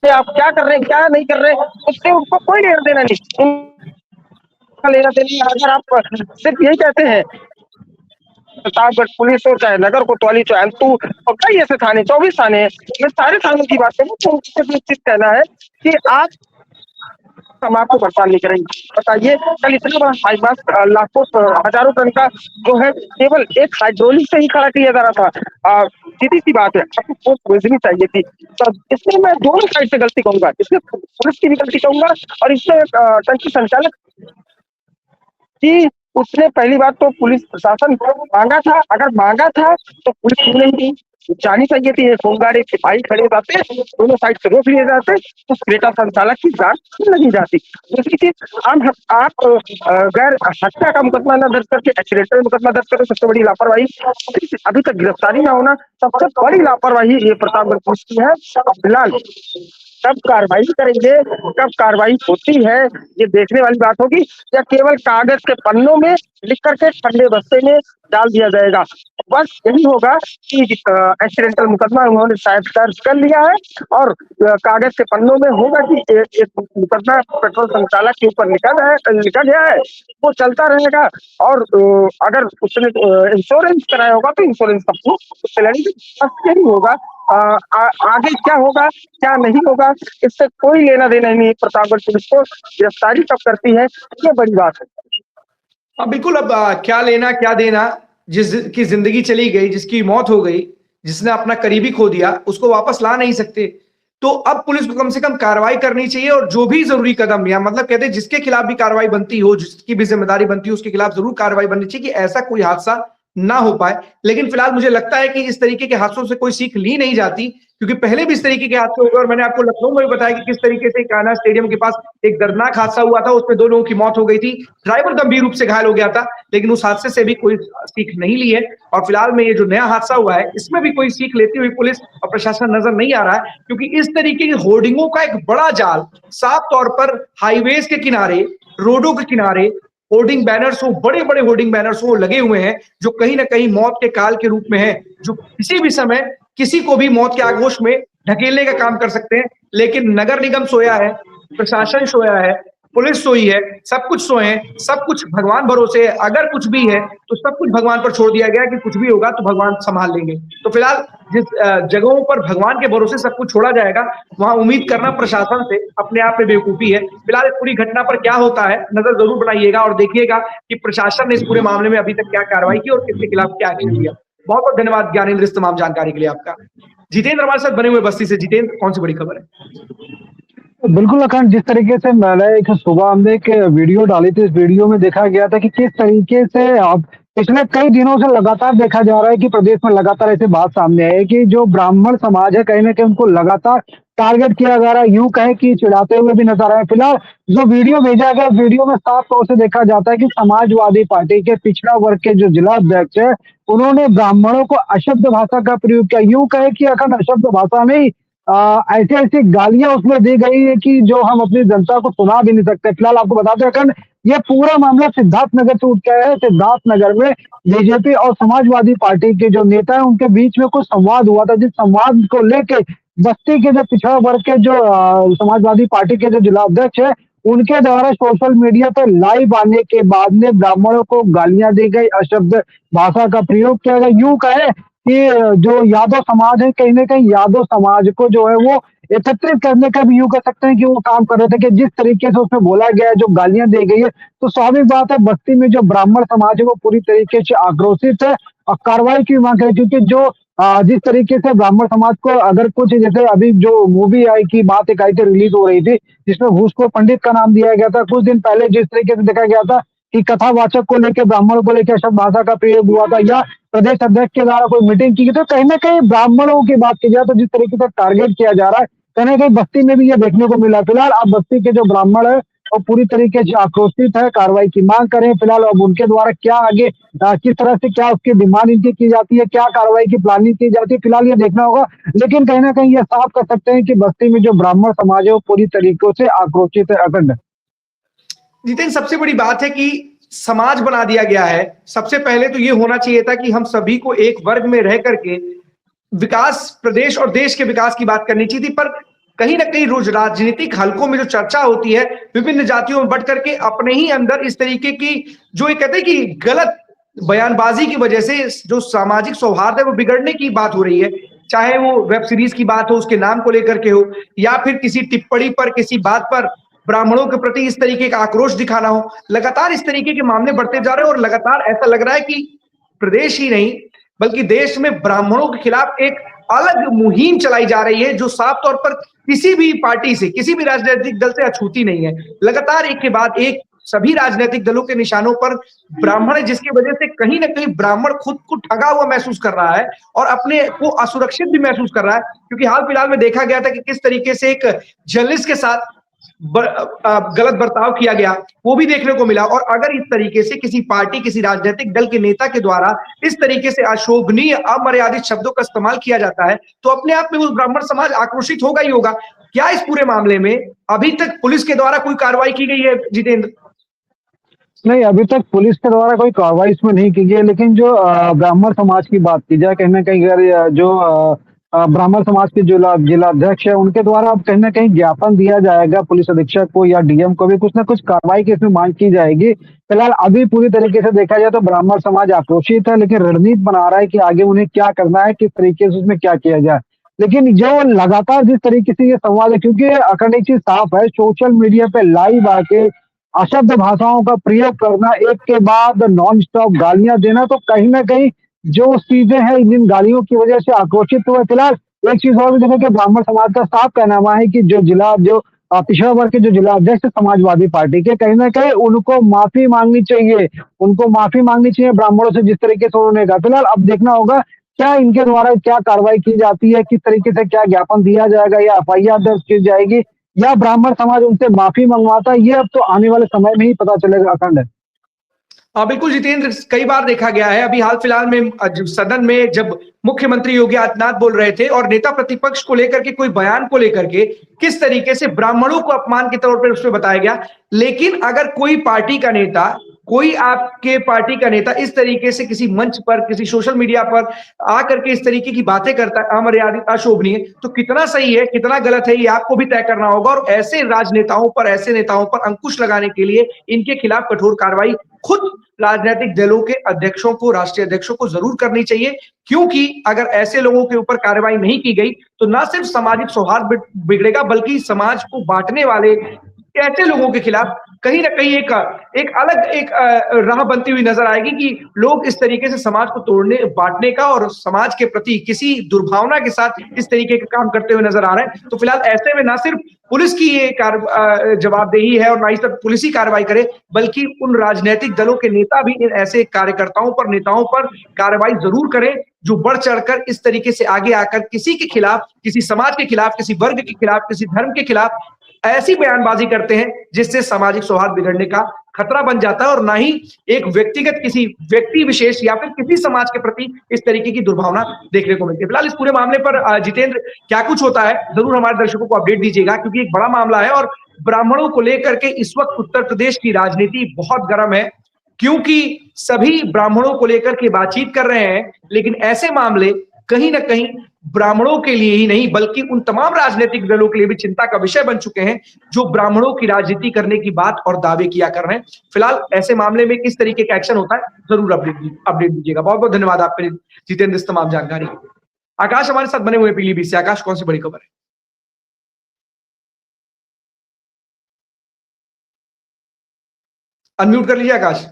आप क्या कर रहे हैं क्या नहीं कर रहे, उससे उनको कोई लेना देना नहीं, उनका लेना देना। अगर आप सिर्फ यही कहते हैं प्रतापगढ़ पुलिस हो चाहे नगर कोतवाली चाहे अंतु और कई ऐसे थाने 24 थाने हैं, मैं सारे थानों की बात करूँ तो उनसे निश्चित कहना है कि आप हम आपको परेशान नहीं करेंगे। बताइए कल इतना बड़ा हाई मास लाखों हजारों टन का जो है केवल एक हाइड्रोलिक से ही खड़ा किया जा रहा था। सीधी सी बात है आपको खोजनी चाहिए थी। तो इसमें मैं दोनों साइड से गलती कहूंगा, इसमें पुलिस की भी गलती कहूंगा और इसमें टंकी संचालक की, उसने पहली बात तो पुलिस प्रशासन मांगा था, अगर मांगा था तो पुलिस क्यों नहीं दी, जानी चाहिए थी। होमगार्ड एक सिपाही खड़े जाते, दोनों साइड से रोक लिए जाते, तो क्रेटा संचालक की जांच नहीं जाती। दूसरी चीज, आप गैर हत्या का मुकदमा न दर्ज करके एक्सीडेंटल मुकदमा दर्ज करो, सबसे बड़ी लापरवाही। अभी तक गिरफ्तारी ना होना सबसे बड़ी लापरवाही ये प्रतापगढ़ पुलिस की है। फिलहाल कब कार्रवाई करेंगे, कब कार्रवाई होती है, ये देखने वाली बात होगी, या केवल कागज के पन्नों में लिख करके ठंडे बस्ते में डाल दिया जाएगा। बस यही होगा कि एक्सीडेंटल मुकदमा उन्होंने शायद दर्ज कर लिया है और कागज के पन्नों में होगा कि एक मुकदमा पेट्रोल संचालक के ऊपर लिखा गया है, वो चलता रहेगा। और अगर उसने इंश्योरेंस कराया होगा तो इंश्योरेंस का प्रूफ उससे लगेगी। बस यही होगा। आगे क्या होगा क्या नहीं होगा इससे कोई लेना देना नहीं। प्रतापगढ़ पुलिस को गिरफ्तारी कब करती है ये बड़ी बात है। हाँ बिल्कुल, अब क्या लेना क्या देना, जिसकी जिंदगी चली गई, जिसकी मौत हो गई, जिसने अपना करीबी खो दिया, उसको वापस ला नहीं सकते। तो अब पुलिस को कम से कम कार्रवाई करनी चाहिए और जो भी जरूरी कदम, या मतलब कहते हैं जिसके खिलाफ भी कार्रवाई बनती हो, जिसकी भी जिम्मेदारी बनती हो, उसके खिलाफ जरूर कार्रवाई बननी चाहिए कि ऐसा कोई हादसा ना हो पाए। लेकिन फिलहाल मुझे लगता है कि इस तरीके के हादसों से कोई सीख ली नहीं जाती, क्योंकि पहले भी इस तरीके के हादसे हुए और मैंने आपको लखनऊ में भी बताया कि किस तरीके से कान्हा स्टेडियम के पास एक दर्दनाक हादसा हुआ था, उसमें 2 लोगों की मौत हो गई थी, ड्राइवर गंभीर रूप से घायल हो गया था, लेकिन उस हादसे से भी कोई सीख नहीं ली है। और फिलहाल में ये जो नया हादसा हुआ है इसमें भी कोई सीख लेती हुई पुलिस और प्रशासन नजर नहीं आ रहा है, क्योंकि इस तरीके के होर्डिंगों का एक बड़ा जाल साफ तौर पर हाईवेज के किनारे, रोडों के किनारे होर्डिंग बैनर्स हो, बड़े बड़े होर्डिंग बैनर्स हो लगे हुए हैं, जो कहीं ना कहीं मौत के काल के रूप में है, जो किसी भी समय किसी को भी मौत के आगोश में ढकेलने का काम कर सकते हैं। लेकिन नगर निगम सोया है, प्रशासन सोया है, पुलिस सोई है, सब कुछ सोए हैं, सब कुछ भगवान भरोसे है। अगर कुछ भी है तो सब कुछ भगवान पर छोड़ दिया गया कि कुछ भी होगा तो भगवान संभाल लेंगे। तो फिलहाल जिस जगहों पर भगवान के भरोसे सब कुछ छोड़ा जाएगा, वहां उम्मीद करना प्रशासन से अपने आप में बेवकूफी है। फिलहाल इस पूरी घटना पर क्या होता है नजर जरूर बनाइएगा और देखिएगा कि प्रशासन ने इस पूरे मामले में अभी तक क्या कार्रवाई की और किसके खिलाफ क्या एक्शन लिया। बहुत बहुत धन्यवाद ज्ञानेंद्र इस तमाम जानकारी के लिए आपका। जितेंद्र हमारे साथ बने हुए बस्ती से। जितेंद्र, कौन सी बड़ी खबर है? बिल्कुल अखंड, जिस तरीके से मैंने एक सुबह हमने एक वीडियो डाली थी, इस वीडियो में देखा गया था कि किस तरीके से अब पिछले कई दिनों से लगातार देखा जा रहा है कि प्रदेश में लगातार ऐसी बात सामने आई है कि जो ब्राह्मण समाज है कहीं ना कहीं उनको लगातार टारगेट किया जा रहा है, यूं कहे कि चिढ़ाते हुए भी नजर आए। फिलहाल जो वीडियो भेजा गया, वीडियो में साफ तौर से देखा जाता है कि समाजवादी पार्टी के पिछड़ा वर्ग के जो जिला अध्यक्ष है उन्होंने ब्राह्मणों को अशब्द भाषा का प्रयोग किया। यूं कहे कि अखंड अशब्द भाषा में ही ऐसी ऐसी गालियां उसमें दी गई है कि जो हम अपनी जनता को सुना भी नहीं सकते। फिलहाल आपको बताते हैं अखंड, ये पूरा मामला सिद्धार्थनगर से उठ के आया है। सिद्धार्थनगर में बीजेपी और समाजवादी पार्टी के जो नेता है उनके बीच में कुछ संवाद हुआ था, जिस संवाद को लेके बस्ती के जो पिछड़ा वर्ग के जो समाजवादी पार्टी के जो जिला अध्यक्ष है उनके द्वारा सोशल मीडिया पर लाइव आने के बाद में ब्राह्मणों को गालियां दी गई, अशब्द भाषा का प्रयोग किया गया। यूं कहे कि जो यादव समाज है कहीं ना कहीं यादव समाज को जो है वो एकत्रित करने का भी यूं कर सकते हैं कि वो काम कर रहे थे कि जिस तरीके से उसमें बोला गया है, जो गालियां दी गई है, तो स्वाभाविक बात है बस्ती में जो ब्राह्मण समाज है वो पूरी तरीके से आक्रोशित है और कार्रवाई की मांग है। क्योंकि जो जिस तरीके से ब्राह्मण समाज को अगर कुछ जैसे अभी जो मूवी आई की बात एक आई थी, रिलीज हो रही थी जिसमें घूसखोर पंडित का नाम दिया गया था, कुछ दिन पहले जिस तरीके से देखा गया था कि कथावाचक को लेकर ब्राह्मणों को लेकर शब्द भाषा का प्रयोग हुआ था या प्रदेश अध्यक्ष के द्वारा कोई मीटिंग की गई, तो कहीं ना कहीं ब्राह्मणों की बात की जाए तो जिस तरीके से टारगेट किया जा रहा है कहीं ना कहीं बस्ती में भी ये देखने को मिला। फिलहाल अब बस्ती के जो ब्राह्मण है वो पूरी तरीके से आक्रोशित है, कार्रवाई की मांग करें। फिलहाल अब उनके द्वारा क्या आगे किस तरह से क्या उसकी डिमांड इनकी की जाती है, क्या कार्रवाई की प्लानिंग की जाती है, फिलहाल ये देखना होगा। लेकिन कहीं ना कहीं ये साफ कर सकते हैं कि बस्ती में जो ब्राह्मण समाज है वो पूरी तरीकों से आक्रोशित है। अखंड जितेंद्र, सबसे बड़ी बात है कि समाज बना दिया गया है। सबसे पहले तो ये होना चाहिए था कि हम सभी को एक वर्ग में रह करके विकास, प्रदेश और देश के विकास की बात करनी चाहिए थी। पर कहीं ना कहीं रोज राजनीतिक हलकों में जो चर्चा होती है विभिन्न जातियों में बढ़ करके अपने ही अंदर इस तरीके की जो ये कहते हैं कि गलत बयानबाजी की वजह से जो सामाजिक सौहार्द है वो बिगड़ने की बात हो रही है। चाहे वो वेब सीरीज की बात हो, उसके नाम को लेकर के हो, या फिर किसी टिप्पणी पर, किसी बात पर ब्राह्मणों के प्रति इस तरीके का आक्रोश दिखाना हो। लगातार इस तरीके के मामले बढ़ते जा रहे हैं और लगातार ऐसा लग रहा है कि प्रदेश ही नहीं बल्कि देश में ब्राह्मणों के खिलाफ एक अलग मुहिम चलाई जा रही है जो साफ तौर पर किसी भी पार्टी से, किसी भी राजनीतिक दल से अछूती नहीं है। लगातार एक के बाद एक सभी राजनीतिक दलों के निशानों पर ब्राह्मण है, जिसकी वजह से कहीं ना कहीं ब्राह्मण खुद को ठगा हुआ महसूस कर रहा है और अपने को असुरक्षित भी महसूस कर रहा है। क्योंकि हाल फिलहाल में देखा गया था कि किस तरीके से एक जर्नलिस्ट के साथ गलत बर्ताव किया गया, वो भी देखने को मिला। और अगर इस तरीके से किसी पार्टी, किसी राजनीतिक दल के नेता के द्वारा इस तरीके से अशोभनीय, अमर्यादित शब्दों का इस्तेमाल किया जाता है तो अपने आप में वो ब्राह्मण समाज आक्रोशित होगा ही होगा। क्या इस पूरे मामले में अभी तक पुलिस के द्वारा कोई कार्रवाई की गई है जितेंद्र? नहीं, अभी तक पुलिस के द्वारा कोई कार्रवाई इसमें नहीं की गई। लेकिन जो ब्राह्मण समाज की बात की जाए, कहीं ना कहीं अगर जो ब्राह्मण समाज के जो जिला अध्यक्ष है उनके द्वारा अब कहीं ना कहीं ज्ञापन दिया जाएगा पुलिस अधीक्षक को या डीएम को भी, कुछ ना कुछ कार्रवाई की इसमें मांग की जाएगी। फिलहाल अभी पूरी तरीके से देखा जाए तो ब्राह्मण समाज आक्रोशित है, लेकिन रणनीति बना रहा है कि आगे उन्हें क्या करना है, किस तरीके से उसमें क्या किया जाए। लेकिन जो लगातार जिस तरीके से ये संवाद है, क्योंकि अखंड एक चीज साफ है, सोशल मीडिया पे लाइव आके अशब्द भाषाओं का प्रयोग करना, एक के बाद नॉन स्टॉप गालियां देना, तो कहीं ना कहीं जो चीजें हैं जिन गालियों की वजह से आक्रोशित हुए। फिलहाल एक चीज और भी देखें कि ब्राह्मण समाज का साफ कहना है कि जो पिछड़ा वर्ग के जो जिला अध्यक्ष समाजवादी पार्टी के, कहीं ना कहीं उनको माफी मांगनी चाहिए, उनको माफी मांगनी चाहिए ब्राह्मणों से जिस तरीके से उन्होंने कहा। फिलहाल अब देखना होगा क्या इनके द्वारा क्या कार्रवाई की जाती है, किस तरीके से क्या ज्ञापन दिया जाएगा, या एफआईआर दर्ज की जाएगी या ब्राह्मण समाज उनसे माफी मंगवाता है, ये अब तो आने वाले समय में ही पता चलेगा। अखंड बिल्कुल जितेंद्र, कई बार देखा गया है, अभी हाल फिलहाल में सदन में जब मुख्यमंत्री योगी आदित्यनाथ बोल रहे थे और नेता प्रतिपक्ष को लेकर के कोई बयान को लेकर के किस तरीके से ब्राह्मणों को अपमान के तौर पर उसमें बताया गया। लेकिन अगर कोई पार्टी का नेता कोई आपके पार्टी का नेता इस तरीके से किसी मंच पर, किसी सोशल मीडिया पर आकर के इस तरीके की बातें करता है अमर्यादित, अशोभनीय, तो कितना सही है, कितना गलत है, ये आपको भी तय करना होगा। और ऐसे राजनेताओं पर, ऐसे नेताओं पर अंकुश लगाने के लिए इनके खिलाफ कठोर कार्रवाई खुद राजनीतिक दलों के अध्यक्षों को, राष्ट्रीय अध्यक्षों को जरूर करनी चाहिए, क्योंकि अगर ऐसे लोगों के ऊपर कार्रवाई नहीं की गई तो ना सिर्फ सामाजिक सौहार्द बिगड़ेगा, बल्कि समाज को बांटने वाले ऐसे लोगों के खिलाफ कहीं ना कहीं एक अलग राह बनती हुई नजर आएगी कि लोग इस तरीके से समाज को तोड़ने, बांटने का और समाज के प्रति किसी दुर्भावना के साथ इस तरीके के काम करते हुए नजर आ रहे हैं। तो फिलहाल ऐसे में ना सिर्फ पुलिस की ये जवाबदेही है और ना ही सिर्फ पुलिस ही कार्रवाई करे, बल्कि उन राजनीतिक दलों के नेता भी इन ऐसे कार्यकर्ताओं पर, नेताओं पर कार्रवाई जरूर करें जो बढ़ चढ़कर इस तरीके से आगे आकर किसी के खिलाफ, किसी समाज के खिलाफ, किसी वर्ग के खिलाफ, किसी धर्म के खिलाफ ऐसी बयानबाजी करते हैं जिससे सामाजिक सौहार्द बिगड़ने का खतरा बन जाता है और ना ही एक व्यक्तिगत किसी व्यक्ति विशेष या फिर किसी समाज के प्रति इस तरीके की दुर्भावना देखने को मिलती है। फिलहाल इस पूरे मामले पर जितेंद्र क्या कुछ होता है जरूर हमारे दर्शकों को अपडेट दीजिएगा, क्योंकि एक बड़ा मामला है और ब्राह्मणों को लेकर के इस वक्त उत्तर प्रदेश की राजनीति बहुत गर्म है, क्योंकि सभी ब्राह्मणों को लेकर के बातचीत कर रहे हैं, लेकिन ऐसे मामले कहीं ना कहीं ब्राह्मणों के लिए ही नहीं बल्कि उन तमाम राजनीतिक दलों के लिए भी चिंता का विषय बन चुके हैं जो ब्राह्मणों की राजनीति करने की बात और दावे किया कर रहे हैं। फिलहाल ऐसे मामले में किस तरीके का एक्शन होता है जरूर अपडेट दीजिएगा। बहुत बहुत धन्यवाद आपके जितेंद्र इस तमाम जानकारी। आकाश हमारे साथ बने हुए पीलीभीत से। आकाश, कौन सी बड़ी खबर है? अनम्यूट कर लीजिए आकाश।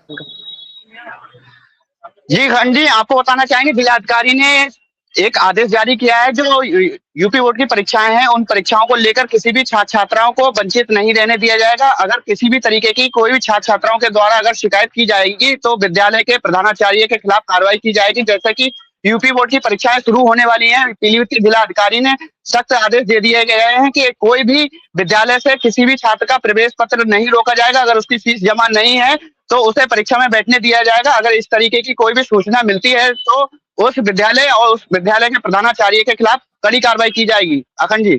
जी खंड जी, आपको बताना चाहेंगे जिलाधिकारी ने एक आदेश जारी किया है जो यूपी बोर्ड की परीक्षाएं हैं, उन परीक्षाओं को लेकर किसी भी छात्र छात्राओं को वंचित नहीं रहने दिया जाएगा। अगर किसी भी तरीके की कोई भी छात्र छात्राओं के द्वारा अगर शिकायत की जाएगी तो विद्यालय के प्रधानाचार्य के खिलाफ कार्रवाई की जाएगी। जैसे कि यूपी बोर्ड की परीक्षाएं शुरू होने वाली हैं, पीलीभीत के जिला अधिकारी ने सख्त आदेश दे दिए गए हैं कि कोई भी विद्यालय से किसी भी छात्र का प्रवेश पत्र नहीं रोका जाएगा। अगर उसकी फीस जमा नहीं है तो उसे परीक्षा में बैठने दिया जाएगा। अगर इस तरीके की कोई भी सूचना मिलती है तो उस विद्यालय और उस विद्यालय के प्रधानाचार्य के खिलाफ कड़ी कार्रवाई की जाएगी। अखंड जी,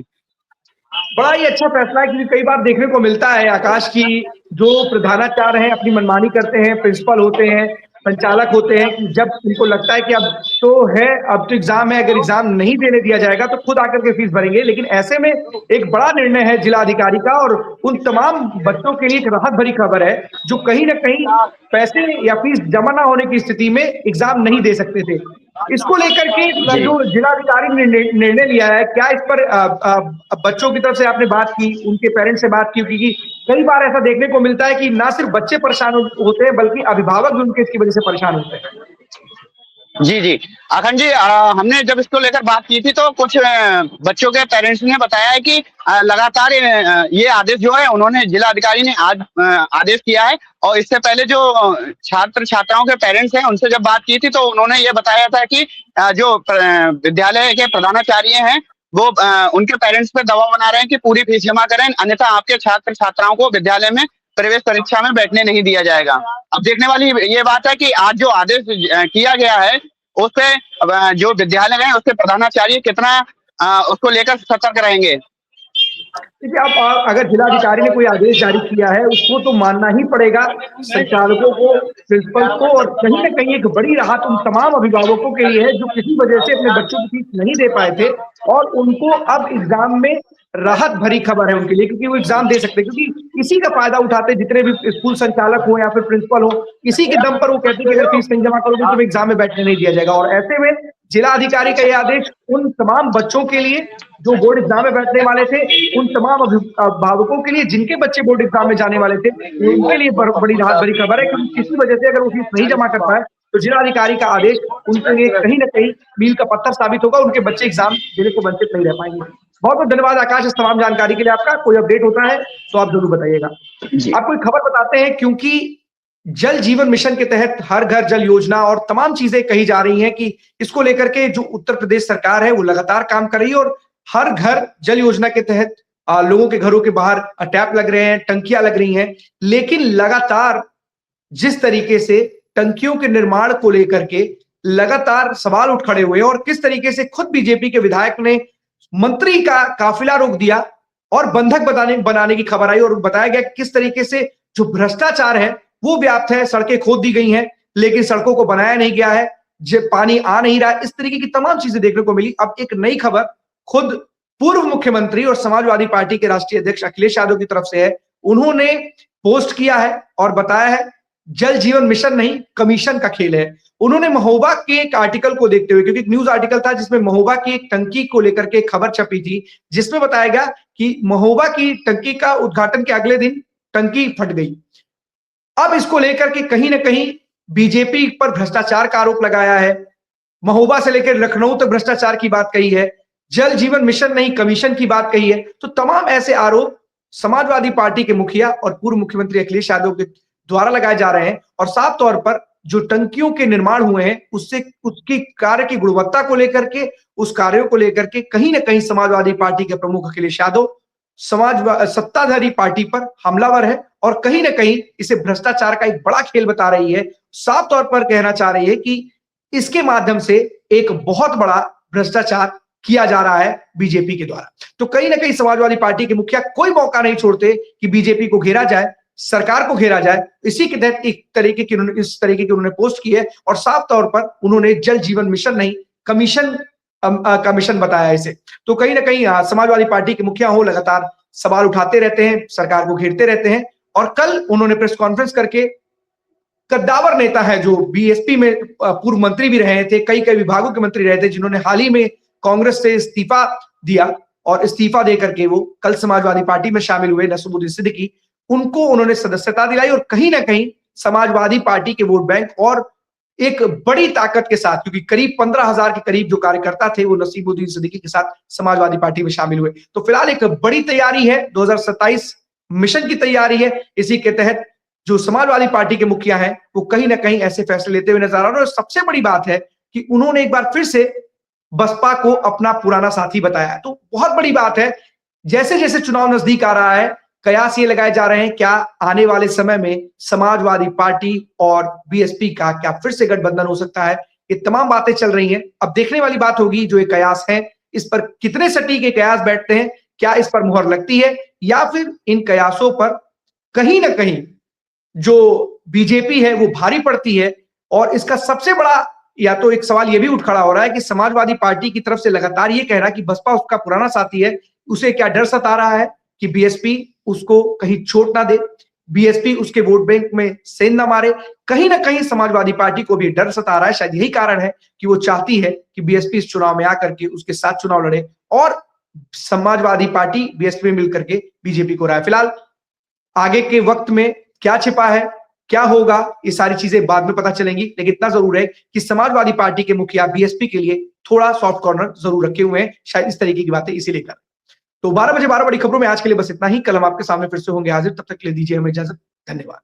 बड़ा ही अच्छा फैसला है, क्योंकि कई बार देखने को मिलता है आकाश की जो प्रधानाचार्य हैं अपनी मनमानी करते हैं, प्रिंसिपल होते हैं, संचालक होते हैं, कि जब उनको लगता है कि अब तो है, अब तो एग्जाम है, अगर एग्जाम नहीं देने दिया जाएगा तो खुद आकर के फीस भरेंगे। लेकिन ऐसे में एक बड़ा निर्णय है जिला अधिकारी का और उन तमाम बच्चों के लिए एक राहत भरी खबर है जो कहीं ना कहीं पैसे या फीस जमा ना होने की स्थिति में एग्जाम नहीं दे सकते थे। इसको लेकर के जो जिलाधिकारी ने निर्णय लिया है, क्या इस पर बच्चों की तरफ से आपने बात की, उनके पेरेंट्स से बात की? क्योंकि कई बार ऐसा देखने को मिलता है कि ना सिर्फ बच्चे परेशान होते हैं बल्कि अभिभावक भी उनके इसकी वजह से परेशान होते हैं। जी जी अखंड जी, हमने जब इसको लेकर बात की थी तो कुछ बच्चों के पेरेंट्स ने बताया है कि लगातार ये आदेश जो है उन्होंने जिला अधिकारी ने आज आदेश किया है। और इससे पहले जो छात्र छात्राओं के पेरेंट्स हैं उनसे जब बात की थी तो उन्होंने ये बताया था कि जो विद्यालय के प्रधानाचार्य हैं वो उनके पेरेंट्स पे दबाव बना रहे हैं कि पूरी फीस जमा करें, अन्यथा आपके छात्र छात्राओं को विद्यालय में प्रवेश परीक्षा में बैठने नहीं दिया जाएगा। अब देखने वाली ये बात है कि आज जो आदेश किया गया है उससे जो विद्यालय है उसके प्रधानाचार्य कितना उसको लेकर सतर्क रहेंगे। देखिए, आप अगर जिलाधिकारी ने कोई आदेश जारी किया है उसको तो मानना ही पड़ेगा, संचालकों को, प्रिंसिपल को, और कहीं ना कहीं एक बड़ी राहत उन तमाम अभिभावकों के लिए है जो किसी वजह से अपने बच्चों की फीस नहीं दे पाए थे और उनको अब एग्जाम में राहत भरी खबर है उनके लिए, क्योंकि वो एग्जाम दे सकते हैं। क्योंकि इसी का फायदा उठाते जितने भी स्कूल संचालक हो या फिर प्रिंसिपल हो, इसी के दम पर वो कहते हैं कि अगर फीस नहीं जमा करोगे तो एग्जाम में बैठने नहीं दिया जाएगा। और ऐसे में जिला अधिकारी का यह आदेश उन तमाम बच्चों के लिए जो बोर्ड एग्जाम में बैठने वाले थे, उन तमाम अभिभावकों के लिए जिनके बच्चे बोर्ड एग्जाम में जाने वाले थे, उनके लिए बड़ी राहत भरी खबर है। क्योंकि किसी वजह से अगर वो फीस नहीं जमा कर पाए तो जिलाधिकारी का आदेश उनके लिए कहीं ना कहीं मील का पत्थर साबित होगा, उनके बच्चे एग्जाम देने से वंचित नहीं रह पाएंगे। बहुत बहुत धन्यवाद आकाश इस तमाम जानकारी के लिए आपका। कोई अपडेट होता है तो आप जरूर बताइएगा। आपको एक खबर बताते हैं, क्योंकि जल जीवन मिशन के तहत हर घर जल योजना और तमाम चीजें कही जा रही हैं कि इसको लेकर के जो उत्तर प्रदेश सरकार है वो लगातार काम कर रही है और हर घर जल योजना के तहत लोगों के घरों के बाहर टैप लग रहे हैं, टंकियां लग रही हैं। लेकिन लगातार जिस तरीके से टंकियों के निर्माण को लेकर के लगातार सवाल उठ खड़े हुए और किस तरीके से खुद बीजेपी के विधायक ने मंत्री का काफिला रोक दिया और बंधक बनाने की खबर आई और बताया गया किस तरीके से जो भ्रष्टाचार है वो व्याप्त है। सड़कें खोद दी गई हैं, लेकिन सड़कों को बनाया नहीं गया है, पानी आ नहीं रहा है, इस तरीके की तमाम चीजें देखने को मिली। अब एक नई खबर खुद पूर्व मुख्यमंत्री और समाजवादी पार्टी के राष्ट्रीय अध्यक्ष अखिलेश यादव की तरफ से है। उन्होंने पोस्ट किया है और बताया है जल जीवन मिशन नहीं कमीशन का खेल है। उन्होंने महोबा के एक आर्टिकल को देखते हुए, क्योंकि एक न्यूज आर्टिकल था जिसमें महोबा की एक टंकी को लेकर के खबर छपी थी, जिसमें बताया गया कि महोबा की टंकी का उद्घाटन के अगले दिन टंकी फट गई। अब इसको लेकर के कहीं ना कहीं बीजेपी पर भ्रष्टाचार का आरोप लगाया है। महोबा से लेकर लखनऊ तक भ्रष्टाचार की बात कही है, जल जीवन मिशन नहीं कमीशन की बात कही है। तो तमाम ऐसे आरोप समाजवादी पार्टी के मुखिया और पूर्व मुख्यमंत्री अखिलेश यादव के द्वारा लगाए जा रहे हैं। और साफ तौर पर जो टंकियों के निर्माण हुए हैं उससे उसकी कार्य की गुणवत्ता को लेकर के, उस कार्यों को लेकर के कहीं ना कहीं समाजवादी पार्टी के प्रमुख अखिलेश यादव सत्ताधारी पार्टी पर हमलावर है और कहीं ना कहीं इसे भ्रष्टाचार का एक बड़ा खेल बता रही है। साफ तौर पर कहना चाह रही है कि इसके माध्यम से एक बहुत बड़ा भ्रष्टाचार किया जा रहा है बीजेपी के द्वारा। तो कहीं ना कहीं समाजवादी पार्टी के मुखिया कोई मौका नहीं छोड़ते कि बीजेपी को घेरा जाए, सरकार को घेरा जाए। इसी के तहत इस तरीके की उन्होंने पोस्ट की है और साफ तौर पर उन्होंने जल जीवन मिशन नहीं कमीशन बताया इसे। तो कहीं ना कहीं समाजवादी पार्टी के मुखिया हो लगातार सवाल उठाते रहते हैं, सरकार को घेरते रहते हैं। और कल उन्होंने प्रेस कॉन्फ्रेंस करके कद्दावर नेता है जो बीएसपी में पूर्व मंत्री भी रहे थे, कई विभागों के मंत्री रहे थे, जिन्होंने हाल ही में कांग्रेस से इस्तीफा दिया और इस्तीफा देकर के वो कल समाजवादी पार्टी में शामिल हुए, नसीमुद्दीन सिद्दीकी, उनको उन्होंने सदस्यता दिलाई और कहीं ना कहीं समाजवादी पार्टी के वोट बैंक और एक बड़ी ताकत के साथ, क्योंकि करीब 15,000 के करीब जो कार्यकर्ता थे वो नसीमुद्दीन सिद्दीकी के साथ समाजवादी पार्टी में शामिल हुए। तो फिलहाल एक बड़ी तैयारी है, 2027 मिशन की तैयारी है। इसी के तहत जो समाजवादी पार्टी के मुखिया हैं वो कहीं ना कहीं ऐसे फैसले लेते हुए नजर आ रहे हैं। और सबसे बड़ी बात है कि उन्होंने एक बार फिर से बसपा को अपना पुराना साथी बताया। तो बहुत बड़ी बात है, जैसे जैसे चुनाव नजदीक आ रहा है कयास ये लगाए जा रहे हैं क्या आने वाले समय में समाजवादी पार्टी और बीएसपी का क्या फिर से गठबंधन हो सकता है। ये तमाम बातें चल रही हैं। अब देखने वाली बात होगी जो ये कयास है इस पर कितने सटीक के कयास बैठते हैं, क्या इस पर मुहर लगती है या फिर इन कयासों पर कहीं ना कहीं जो बीजेपी है वो भारी पड़ती है। और इसका सबसे बड़ा या तो एक सवाल ये भी उठ खड़ा हो रहा है कि समाजवादी पार्टी की तरफ से लगातार ये कह रहा है कि बसपा उसका पुराना साथी है, उसे क्या डर सता रहा है कि बीएसपी उसको कहीं छोड़ ना दे, बीएसपी उसके वोट बैंक में सेंध ना मारे। कहीं ना कहीं समाजवादी पार्टी को भी डर सता रहा है। शायद यही कारण है कि वो चाहती है कि बीएसपी इस चुनाव में आकर के उसके साथ चुनाव लड़े और समाजवादी पार्टी बीएसपी में मिलकर के बीजेपी को राय। फिलहाल आगे के वक्त में क्या छिपा है, क्या होगा, ये सारी चीजें बाद में पता चलेंगी। लेकिन इतना जरूर है कि समाजवादी पार्टी के मुखिया बीएसपी के लिए थोड़ा सॉफ्ट कॉर्नर जरूर रखे हुए हैं, शायद इस तरीके की बातें इसीलिए कर। तो 12 बजे 12 बड़ी खबरों में आज के लिए बस इतना ही। कल हम आपके सामने फिर से होंगे हाजिर, तब तक के लिए दीजिए हमें इजाजत। धन्यवाद।